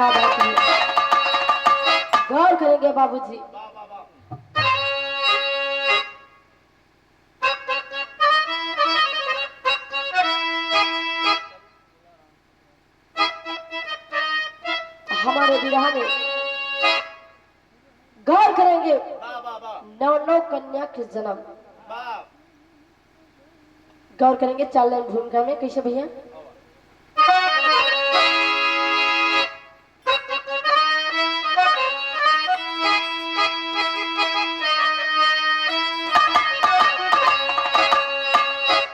क्या बात है, गौर करेंगे बाबूजी। हमारे विवाह में गौर करेंगे नौ नौ कन्या के जन्म। गौर करेंगे चाल लाइन भूमिका में कैसे भैया।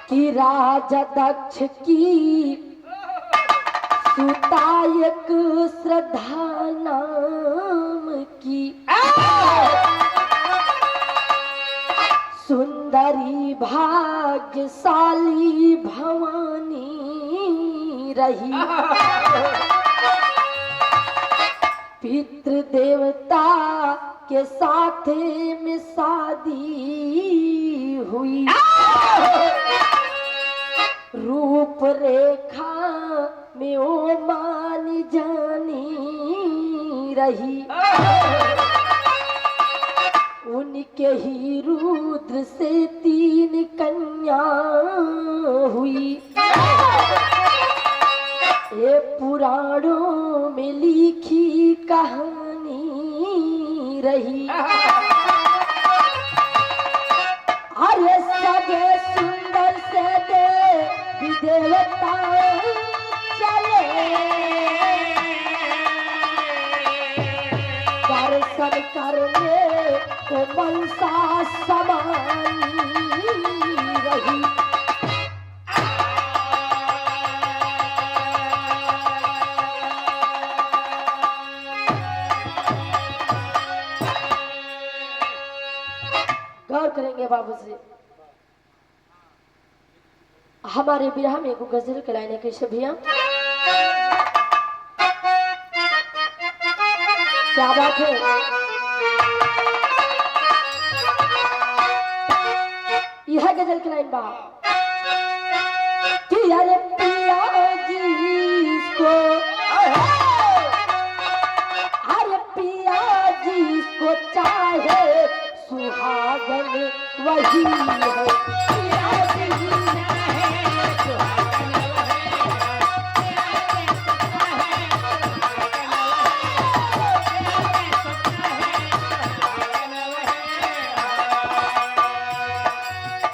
कि राजा दक्ष की सुतायक श्रद्धा नाम की सुंदरी भाग्यशाली भवानी रही। पितृ देवता के साथ में शादी हुई। रूप रेखा में ओ मानी जानी रही। उनके ही रुद्र से 3 कन्या हुई। ये पुराणों में लिखी कहानी रही। अरे सगे सुंदर से देवी देवता चले दर्शन करने को मनसा समानी रही। गौर करेंगे बाबू जी। हमारे विरह में एक गजल के लाइन कैसे भैया, क्या बात है। यह गजल की लाइन बा कि अरे पिया जिसको, अरे पिया जिसको चाहे सुहागन वही है।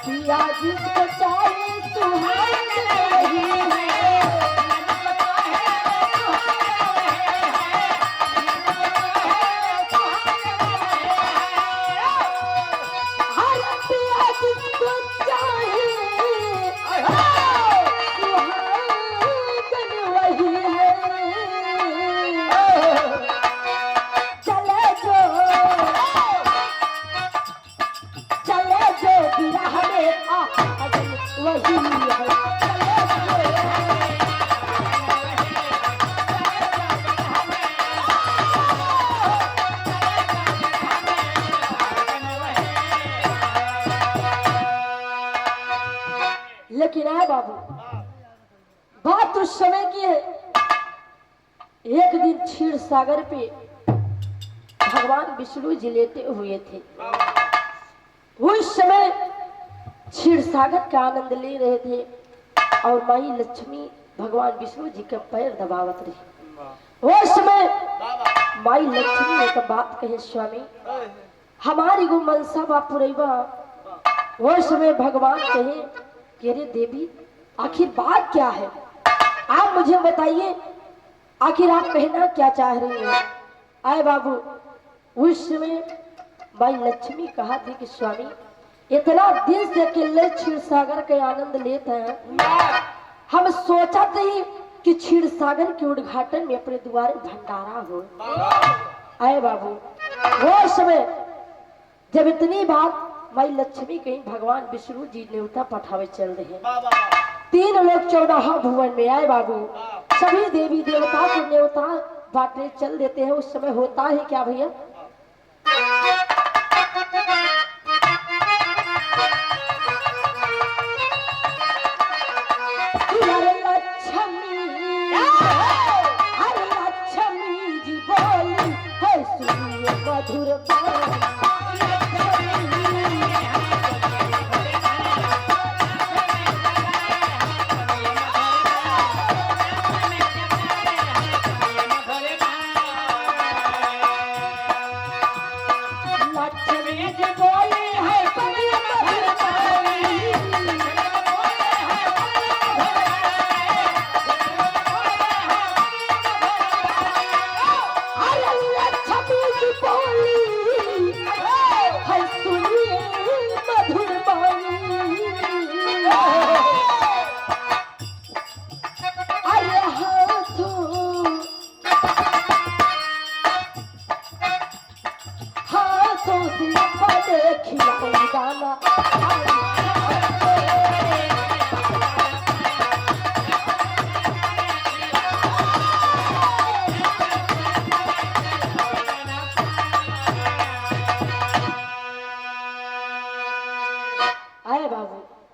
पिया जिसको चाहे सुहागन वही है। लेकिन आए बाबू, बात उस समय की है। एक दिन क्षीर सागर पे भगवान विष्णु जी लेटे हुए थे। उस समय क्षीर सागर का आनंद ले रहे थे और माई लक्ष्मी भगवान विष्णु जी का पैर दबावत रही। उस समय माई लक्ष्मी ने एक बात कही, स्वामी हमारी गो मनसा बापुरैबा। उस समय भगवान कहे कि अरे देवी आखिर बात क्या है, आप मुझे बताइए, आखिर आप कहना क्या चाह रही हैं। आए बाबू, उस समय माई लक्ष्मी कहा थी कि स्वामी इतना दिन से अकेले क्षीर सागर के आनंद लेते हैं, हम सोचा थे कि क्षीर सागर के उद्घाटन में अपने द्वारे भंडारा हो। आए बाबू, वो समय जब इतनी बात माई लक्ष्मी कहीं भगवान विष्णु जी न्योता पठावे चल रहे हैं। 3 लोग 14 भुवन में। आए बाबू, सभी देवी देवता को न्योता बांटने चल देते हैं। उस समय होता है क्या भैया, लक्ष्मी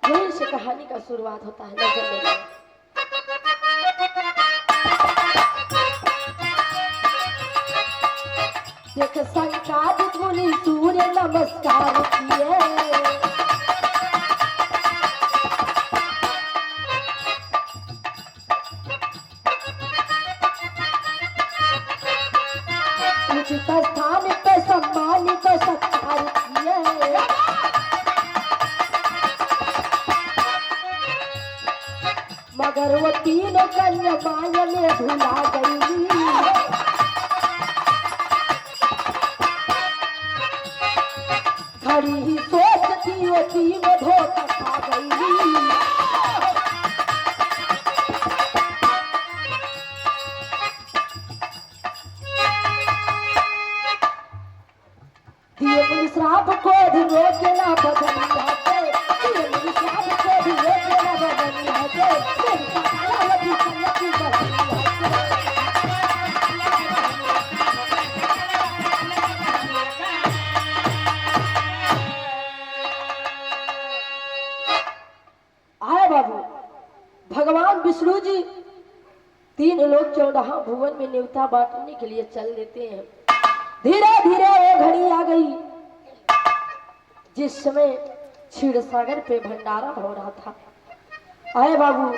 यहीं से कहानी का शुरुआत होता है। नजर में देख संकादित मुनि सूर्य नमस्कार किए, उचित स्थान पे सम्मानित सत्कार किए, मगर वो तीनों कन्या माया में भुला गई। खड़ी ही सोचती वो तीनों धोखा खा गई। दिए मुझे श्राप को भी रोके ना बदलिया के, दिए मुझे श्राप को भी रोके ना बदलिया के, तेरी सकारावती सन्नति बदलिया के। आए बाबू, भगवान विष्णु जी 3 लोग 14 भुवन में न्योता बांटने के लिए चल देते हैं। धीरे धीरे वो घड़ी आ गई जिस समय क्षीर सागर पे भंडारा हो रहा था। आए बाबू,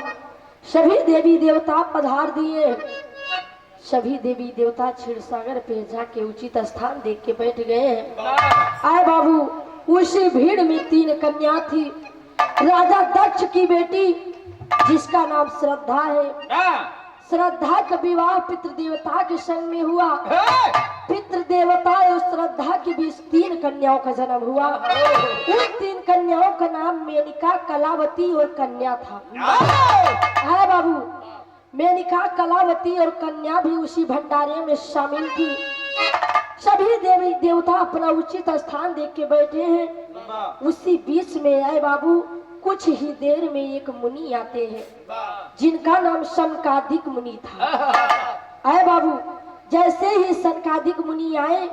सभी देवी देवता पधार दिए। सभी देवी देवता क्षीर सागर पे जाके उचित स्थान देख के बैठ गए हैं। आए बाबू, उसी भीड़ में 3 कन्या थी। राजा दक्ष की बेटी जिसका नाम श्रद्धा है। श्रद्धा का विवाह पितृ देवता के संग में हुआ। पितृ देवता और श्रद्धा के बीच 3 कन्याओं का जन्म हुआ। उन 3 कन्याओं का नाम मेनिका, कलावती और कन्या था। है बाबू, मेनिका, कलावती और कन्या भी उसी भंडारे में शामिल थी। सभी देवी देवता अपना उचित स्थान देख के बैठे हैं। उसी बीच में आए बाबू, कुछ ही देर में एक मुनि आते हैं जिनका नाम सनकादिक मुनि था। आए बाबू, जैसे ही सनकादिक मुनि आए,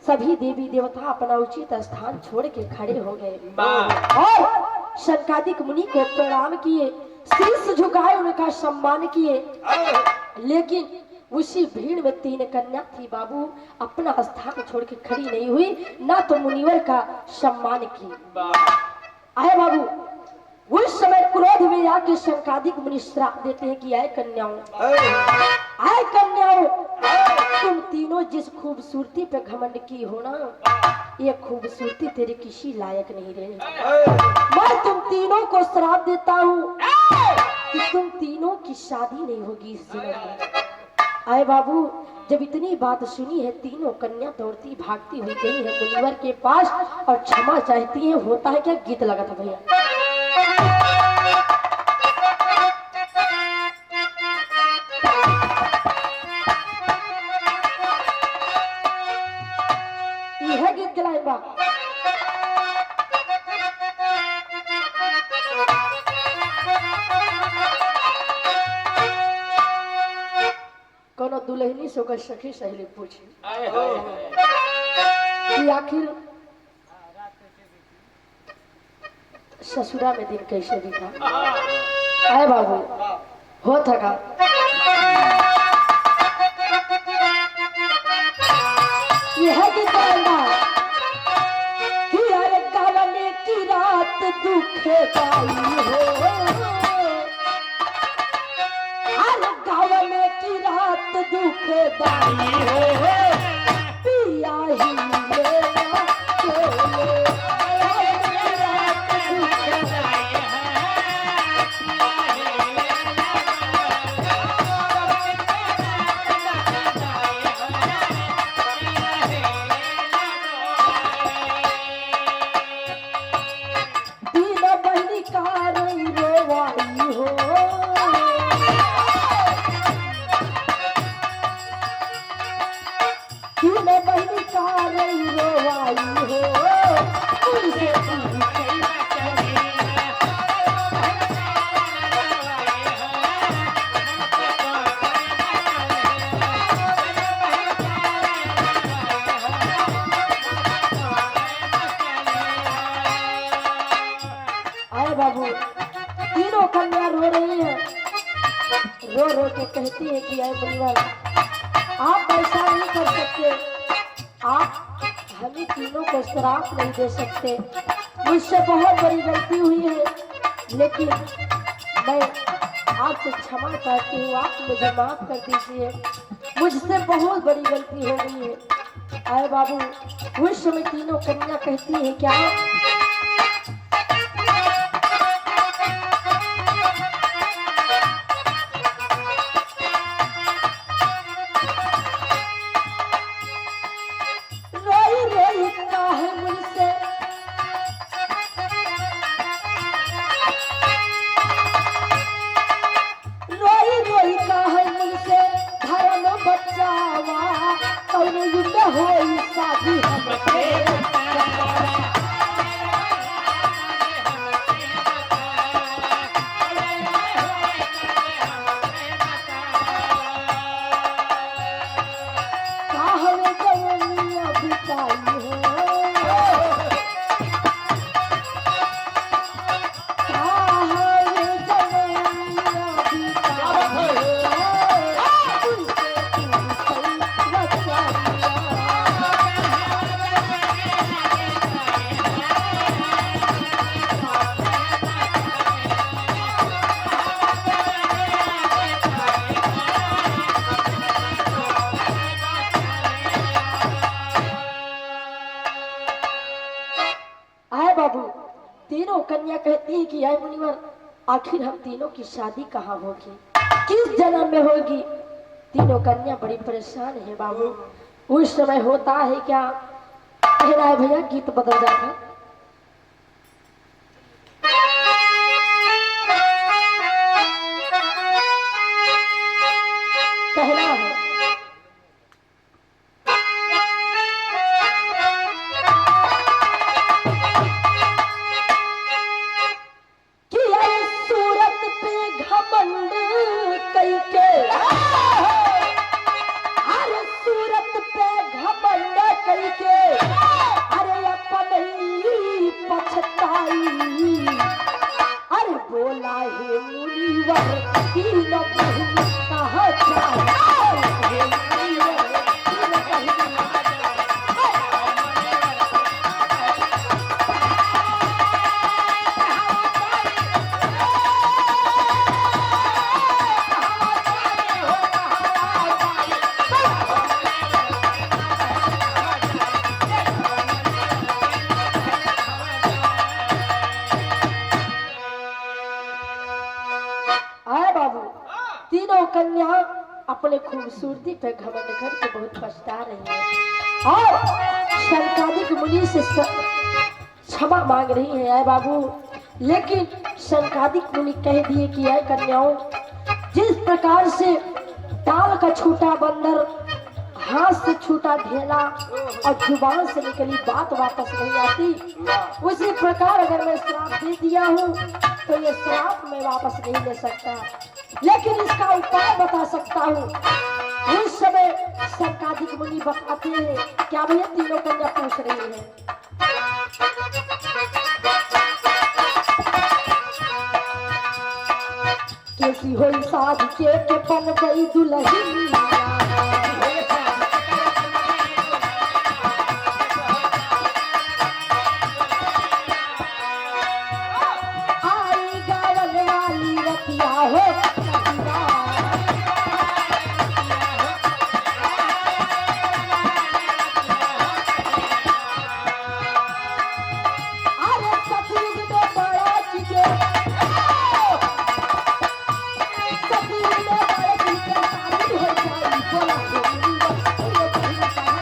सभी देवी देवता अपना उचित स्थान छोड़ के खड़े हो गए और सनकादिक मुनि को प्रणाम किए, शीश झुकाए, उनका सम्मान किए। लेकिन उसी भीड़ में 3 कन्या थी बाबू, अपना स्थान छोड़ के खड़ी नहीं हुई, ना तो मुनिवर का सम्मान की। आए बाबू, उस समय क्रोध में आके सनकादिक मुनि श्राप देते हैं कि आए कन्याओं, तुम तीनों जिस खूबसूरती पे घमंड की हो ना, ये खूबसूरती तेरे किसी लायक नहीं रहे। मैं तुम तीनों को श्राप देता हूँ कि तुम तीनों की शादी नहीं होगी इस जीवन में। आए बाबू, जब इतनी बात सुनी है, तीनों कन्या दौड़ती भागती हुई गई है मुनिवर के पास और क्षमा चाहती है। होता है क्या, गीत लगा था भैया। यह गीत गलाए बा। कोनो दुल्हनी से ओकर सखी सहेली पूछी कि आखिर ससुरा में दिन कैसे बीता। आए बाबू, हो थका यह कि अरे गावने की रात दुखदाई हो, अरे गावने की रात दुखदाई हो, पिया ही लेना चले। दीन बहनी कार बाबू, तीनों कन्या रो रही हैं, रो रो के कहती है कि आए मुनिवर, आप ऐसा नहीं कर सकते, आप हमें तीनों को श्राप नहीं दे सकते। मुझसे बहुत बड़ी गलती हुई है, लेकिन मैं आपसे क्षमा चाहती हूँ, आप मुझे माफ कर दीजिए, मुझसे बहुत बड़ी गलती हो गई है। आए बाबू, उस समय तीनों कन्या कहती है क्या, रोई रोई काहे मुझसे, रोई रोई काहे मुझसे धर्म बचावा, कौन युग होई शादी हमके। काहे जवनिया बिताई हो, काहे जवनिया बिताई हो, तुझसे तुझसे बचाई। आए बाबू, तीनों कन्या कहती है कि आए मुनिवर, आखिर हम तीनों की शादी कहाँ होगी, किस जन्म में होगी। तीनों कन्या बड़ी परेशान है बाबू। उस समय होता है क्या, कहना है भैया, गीत बदल जाता, कहना है कि अरे सूरत पे घमंड कइके, अरे सूरत पे घमंड कइके, अरे अपन ही पछताई, अरे बोला हे मुनिवर तीन बहन कहाँ जाए, हे मुनिवर तीन बहन आए बाबू। तीनों कन्या अपने खूबसूरती पे घमंड करके बहुत पछता रही है और शनकादिक मुनि से क्षमा मांग रही है। आए बाबू, लेकिन शनकादिक मुनि कह दिए कि आए कन्याओं, जिस प्रकार से ताल का छूटा बंदर, हाथ से छूटा ढेला और जुबान से निकली बात वापस नहीं आती, उसी प्रकार अगर मैं श्राप दे दिया हूँ तो ये श्राप मैं वापस नहीं ले सकता, लेकिन इसका उपाय बता सकता हूँ। उस समय शनकादिक मुनि बताते हैं, क्या भैया, तीनों कन्या पूछ रही है, कैसी हुई शादी के बन गई दुल्हन, आई गावन वाली रतिया हो, अरे सतयुग में बड़ा चीजे, सतयुग में बड़ा चीजे शादी हो जाई, बोला हो मुनिवर तीन बहन कहाँ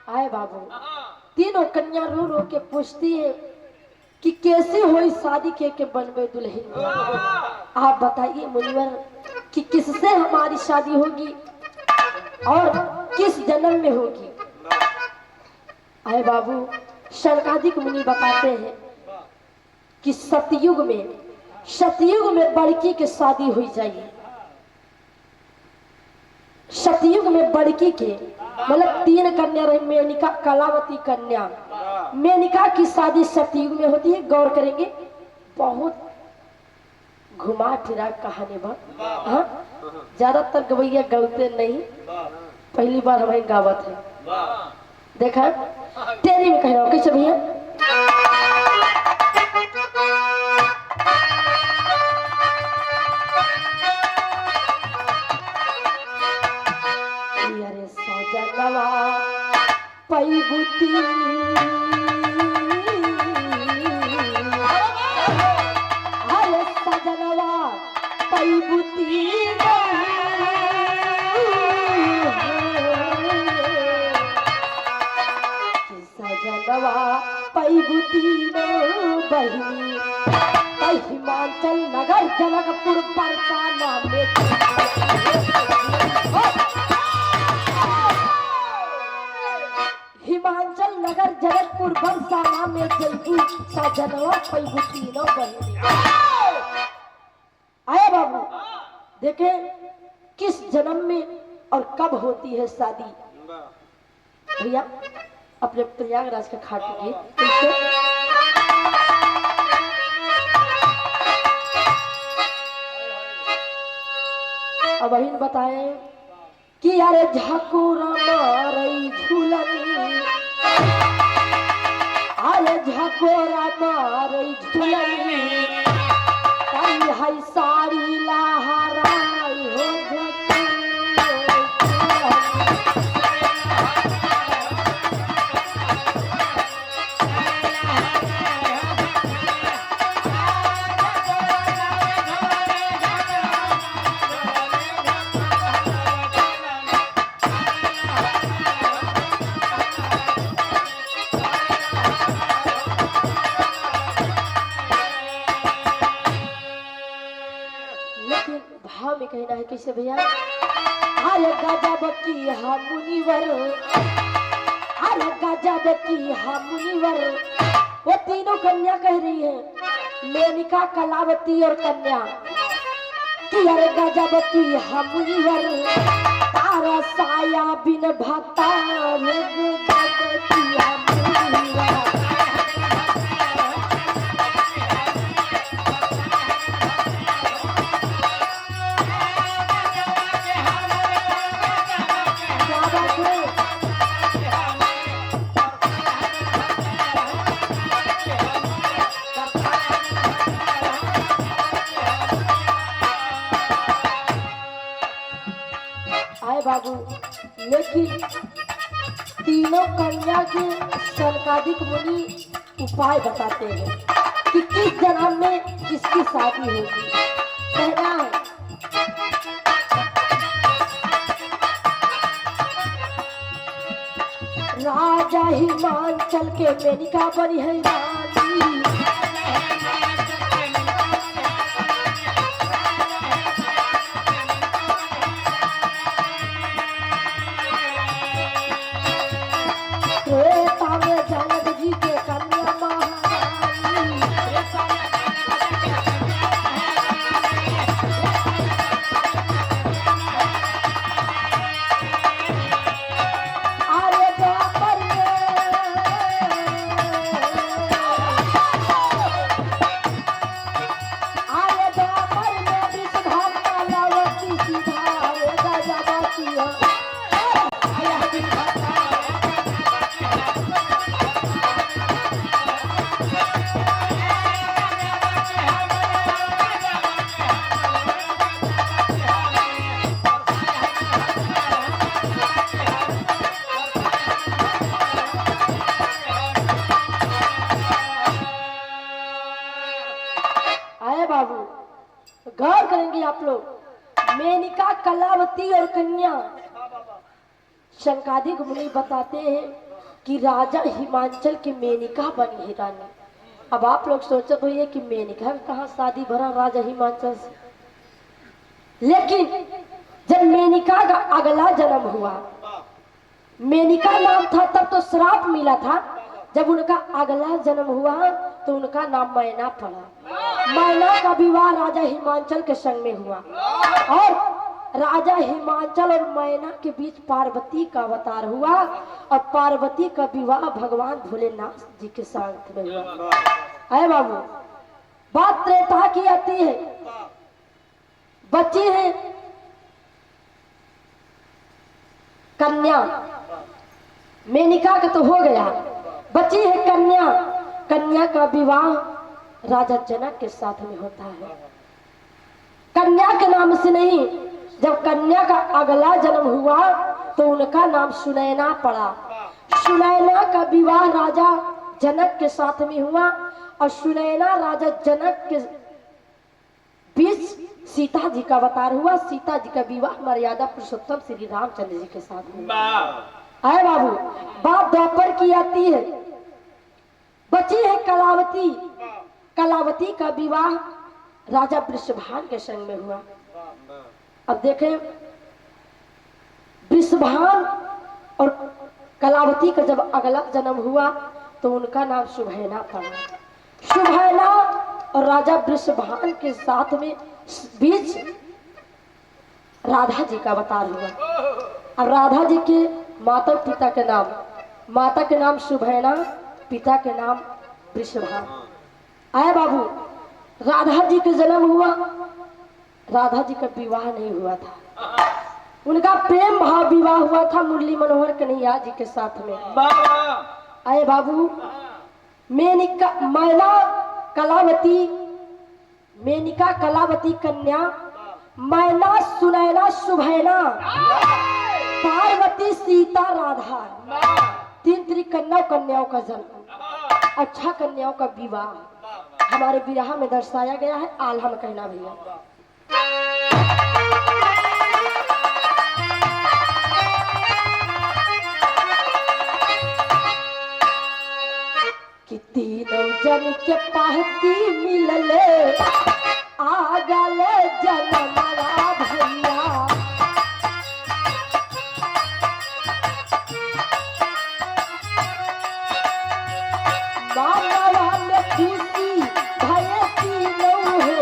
आए बाबू। तीनों कन्या रो रो के पूछती है कि कैसे हुई शादी के बनवे दुल्हन, आप बताइए मुनिवर कि किससे हमारी शादी होगी और किस जन्म में होगी। आए बाबू, शनकादिक मुनि बताते हैं कि सतयुग में बड़की की शादी हुई जाइए। सतयुग में बड़की के मतलब 3 कन्या रही, मेनिका, कलावती कन्या। मेनिका की शादी सतयुग में होती है। गौर करेंगे, बहुत घुमा फिरा कहानी बा। हाँ, ज्यादातर गवैया गलते नहीं, पहली बार हमारे गावत है। देखा तेरी में कह रहा हूँ कैसे भैया। अरे सजनवा पैबुती, अरे सजनवा पैबुती, सजनवा पैबुती बहिनी हिमाचल नगर जनकपुर बरसाना में। हिमाचल नगर जनकपुर बरसाना में जयपुर सजनवा पैबुती बहिनी। आया बाबू, देखे किस जन्म में और कब होती है शादी। भैया अपने प्रयागराज का खाट गीत अब वही बताए कि अरे झाकुरा मारई झूलनी, अरे झाकुरा मारई झूलनी, कई है साड़ी लहराई हो में कहना है कैसे भैया। अरे गजब की हा मुनिवर, अरे गजब की हा मुनिवर, वो तीनों कन्या कह रही है, मेनिका, कलावती और कन्या कि अरे गजब की हा मुनिवर, तारा साया बिन भत्ता गजब की हा मुनिवर। बाबू, लेकिन तीनों कन्या के शनकादिक मुनि उपाय बताते हैं कि किस जन्म में किसकी शादी होगी। कहना है राजा हिमाचल के मेनिका बनी है रानी, जनक जी के कन्या महारानी। अरे द्वापर में विषधामा लावती सीधा रे गजबती बाबू। गौर करेंगे आप लोग, मेनिका, कलावती और कन्या। शनकादिक मुनि बताते हैं कि राजा हिमाचल की मेनिका बनी है रानी। अब आप लोग सोचते हुए कि मेनिका कहाँ शादी भरा राजा हिमाचल से, लेकिन जब मेनिका का अगला जन्म हुआ मेनिका नाम था तब तो श्राप मिला था। जब उनका अगला जन्म हुआ तो उनका नाम मैना पड़ा। मैना का विवाह राजा हिमांचल के संग में हुआ और राजा हिमांचल और मैना के बीच पार्वती का अवतार हुआ और पार्वती का विवाह भगवान भोलेनाथ जी के साथ में हुआ। है बाबू, बात त्रेता की आती है। बच्ची है कन्या, मेनिका का तो हो गया, बची है कन्या। कन्या का विवाह राजा जनक के साथ में होता है। कन्या के नाम से नहीं, जब कन्या का अगला जन्म हुआ तो उनका नाम सुनैना पड़ा। सुनैना का विवाह राजा जनक के साथ में हुआ और सुनैना राजा जनक के बीच सीता जी का अवतार हुआ। सीता जी का विवाह मर्यादा पुरुषोत्तम श्री रामचंद्र जी के साथ में। आए बाबू, बात द्वापर की आती है। बची है कलावती। कलावती का विवाह राजा वृषभान के संग में हुआ। अब देखें, वृषभान और कलावती का जब अगला जन्म हुआ तो उनका नाम शुभैना पड़ा। शुभैना और राजा वृषभान के साथ में बीच राधा जी का अवतार हुआ। अब राधा जी के माता पिता के नाम, माता के नाम शुभैना, पिता के नाम वृषभान। आए बाबू, राधा जी का जन्म हुआ, राधा जी का विवाह नहीं हुआ था। उनका प्रेम भाव विवाह हुआ था मुरली मनोहर कन्हैया जी के साथ में। आए बाबू, मेनिका मैना कलावती, मेनिका कलावती कन्या, मैना सुनैना शुभैना, पार्वती सीता राधा, तीन त्रिकन्या कन्याओं का जन्म, अच्छा कन्याओं का विवाह हमारे विरह में दर्शाया गया है। आल्हा में कहना भैया। कि तीनों जन के पाहती मिलले आ गले जनमरा भैया। मानवा में खुशी भये तीनों है।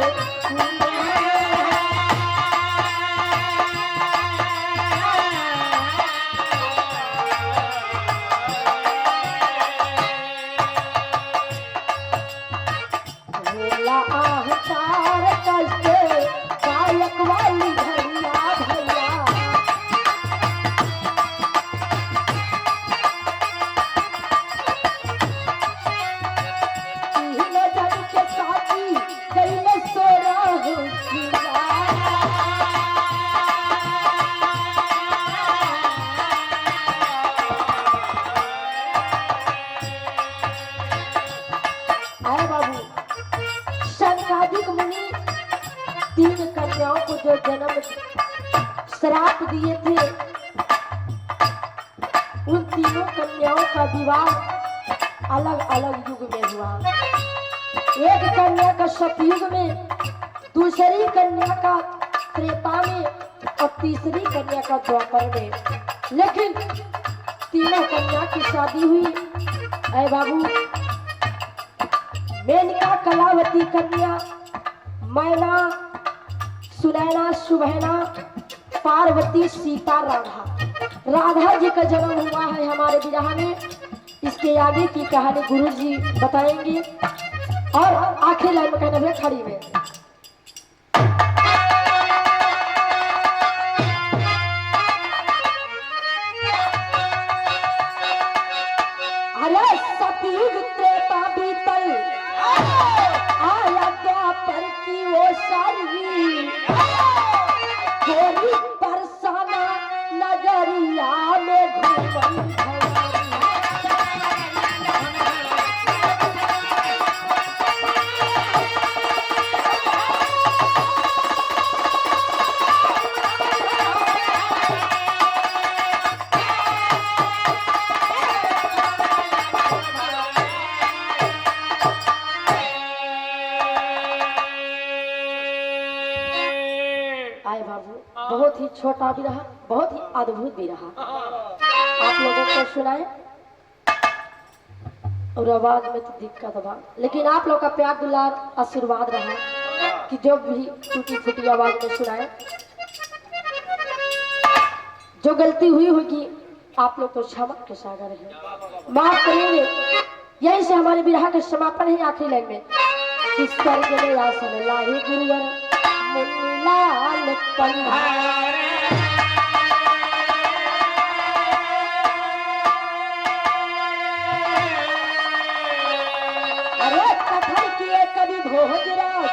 भोला आहतार करके गायक वाली भैया भैया। तीन जन के साथी कैले सोरा हो आए बाबू, शनकादिक मुनि तीन कन्याओं को जो जन्म श्राप दिए थे, उन तीनों कन्याओं का विवाह अलग अलग युग में हुआ। एक कन्या का सतयुग में, दूसरी कन्या का त्रेता में और तीसरी कन्या का द्वापर में। लेकिन तीनों कन्या की शादी हुई। ऐ बाबू, मेनका कलावती कन्या, मैना सुनैना शुभैना, पार्वती सीता राधा। राधा जी का जन्म हुआ है हमारे विरह में। इसके आगे की कहानी गुरु जी बताएंगे। और आखिरी लाइन में कहना है खड़ी में। अरे सतयुग त्रेता बीतल, आया द्वापर की वो सारी, थोड़ी बरसाना नगरिया में घूमन बहुत ही छोटा भी रहा, बहुत ही अद्भुत भी रहा। आप लोगों को सुनाए और आवाज में तो दिक्कत बा, लेकिन आप लोग का प्यार दुलार आशीर्वाद रहा कि जो भी टूटी फूटी आवाज में सुनाए। जो गलती हुई होगी आप लोग तो क्षमा के सागर है, माफ करेंगे। यही से हमारे विरह का समापन है आखिरी लाइन में। किस स्वर्ग में आसन लाही गुरुवर मुन्नीलाल पंधार। अरे कथन किए कवि भोजराज